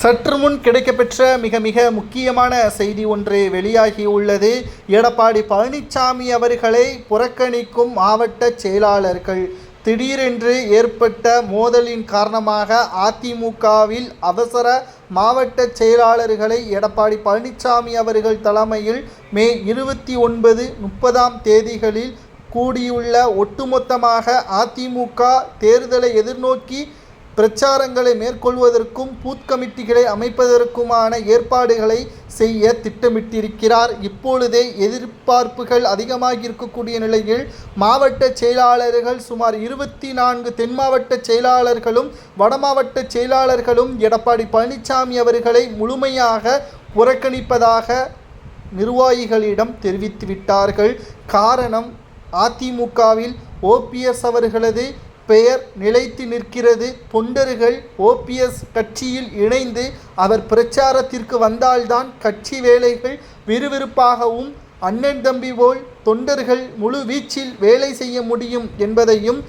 சற்று முன் கிடைக்கப்பெற்ற மிக மிக முக்கியமான செய்தி ஒன்று வெளியாகியுள்ளது. எடப்பாடி பழனிசாமி அவர்களை புறக்கணிக்கும் மாவட்ட செயலாளர்கள். திடீரென்று ஏற்பட்ட மோதலின் காரணமாக அதிமுகவில் அவசர மாவட்ட செயலாளர்களை எடப்பாடி பழனிசாமி அவர்கள் தலைமையில் மே 29, 30ஆம் தேதிகளில் கூடியுள்ள ஒட்டுமொத்தமாக அதிமுக தேர்தலை எதிர்நோக்கி பிரச்சாரங்களை மேற்கொள்வதற்கும் பூத் கமிட்டிகளை அமைப்பதற்குமான ஏற்பாடுகளை செய்ய திட்டமிட்டிருக்கிறார். இப்பொழுதே எதிர்பார்ப்புகள் அதிகமாக இருக்கக்கூடிய நிலையில் மாவட்ட செயலாளர்கள் சுமார் 24 தென் மாவட்ட செயலாளர்களும் வடமாவட்ட செயலாளர்களும் எடப்பாடி பழனிசாமி அவர்களை முழுமையாக புறக்கணிப்பதாக நிர்வாகிகளிடம் தெரிவித்துவிட்டார்கள். காரணம், அதிமுகவில் ஓபிஎஸ் அவர்களது பெயர் நிலைத்து நிற்கிறது. தொண்டர்கள் ஓபிஎஸ் கட்சியில் இணைந்து அவர் பிரச்சாரத்திற்கு வந்தால்தான் கட்சி வேலைகள் விறுவிறுப்பாகவும் அண்ணன் தம்பி போல் தொண்டர்கள் முழு வீச்சில் வேலை செய்ய முடியும் என்பதையும்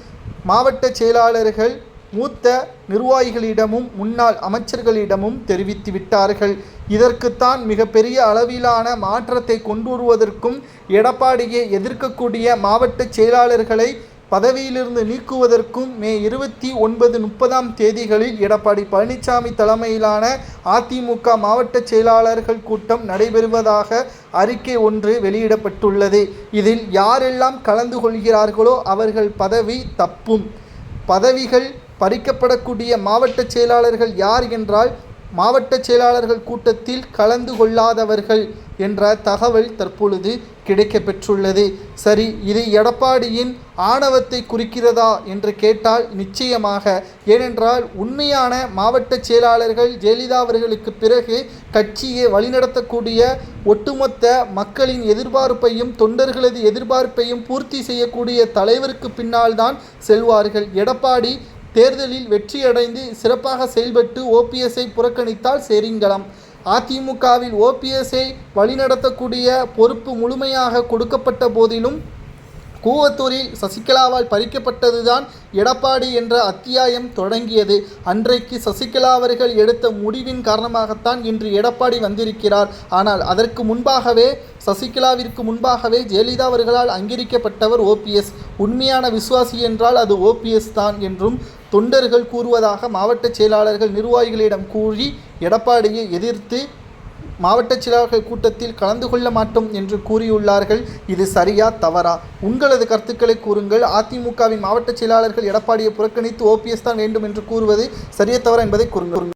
மாவட்ட செயலாளர்கள் மூத்த நிர்வாகிகளிடமும் முன்னாள் அமைச்சர்களிடமும் தெரிவித்துவிட்டார்கள். இதற்குத்தான் மிகப்பெரிய அளவிலான மாற்றத்தை கொண்டு வருவதற்கும் எடப்பாடியை எதிர்க்கக்கூடிய மாவட்ட செயலாளர்களை பதவியிலிருந்து நீக்குவதற்கும் மே 29, 30ஆம் தேதிகளில் எடப்பாடி பழனிசாமி தலைமையிலான அதிமுக மாவட்ட செயலாளர்கள் கூட்டம் நடைபெறுவதாக அறிக்கை ஒன்று வெளியிடப்பட்டுள்ளது. இதில் யாரெல்லாம் கலந்து கொள்கிறார்களோ அவர்கள் பதவி தப்பும். பதவிகள் பறிக்கப்படக்கூடிய மாவட்ட செயலாளர்கள் யார் என்றால் மாவட்ட செயலாளர்கள் கூட்டத்தில் கலந்து கொள்ளாதவர்கள் என்ற தகவல் தற்பொழுது கிடைக்கப்பெற்றுள்ளது. சரி, இது எடப்பாடியின் ஆணவத்தை குறிக்கிறதா என்று கேட்டால் நிச்சயமாக. ஏனென்றால் உண்மையான மாவட்ட செயலாளர்கள் ஜெயலலிதா அவர்களுக்கு பிறகு கட்சியை வழிநடத்தக்கூடிய ஒட்டுமொத்த மக்களின் எதிர்பார்ப்பையும் தொண்டர்களது எதிர்பார்ப்பையும் பூர்த்தி செய்யக்கூடிய தலைவருக்கு பின்னால் தான் செல்வார்கள். எடப்பாடி தேர்தலில் வெற்றியடைந்து சிறப்பாக செயல்பட்டு ஓபிஎஸ்ஐ புறக்கணித்தால் சரிங்களாம். அதிமுகவில் ஓபிஎஸ்ஐ வழிநடத்தக்கூடிய பொறுப்பு முழுமையாக கொடுக்கப்பட்ட போதிலும் கூவத்தூரில் சசிகலாவால் பறிக்கப்பட்டதுதான் எடப்பாடி என்ற அத்தியாயம் தொடங்கியது. அன்றைக்கு சசிகலா அவர்கள் எடுத்த முடிவின் காரணமாகத்தான் இன்று எடப்பாடி வந்திருக்கிறார். ஆனால் அதற்கு முன்பாகவே சசிகலாவிற்கு முன்பாகவே ஜெயலலிதா அவர்களால் அங்கீகரிக்கப்பட்டவர் ஓபிஎஸ். உண்மையான விசுவாசி என்றால் அது ஓபிஎஸ் தான் என்றும் தொண்டர்கள் கூறுவதாக மாவட்ட செயலாளர்கள் நிர்வாகிகளிடம் கூறி எடப்பாடியை எதிர்த்து மாவட்ட செயலாளர்கள் கூட்டத்தில் கலந்து கொள்ள மாட்டோம் என்று கூறியுள்ளார்கள். இது சரியா தவறா? உங்களது கருத்துக்களை கூறுங்கள். அதிமுகவின் மாவட்ட செயலாளர்கள் எடப்பாடியை புறக்கணித்து ஓபிஎஸ் தான் வேண்டும் என்று கூறுவது சரியா தவறா என்பதை கூறுங்கள்.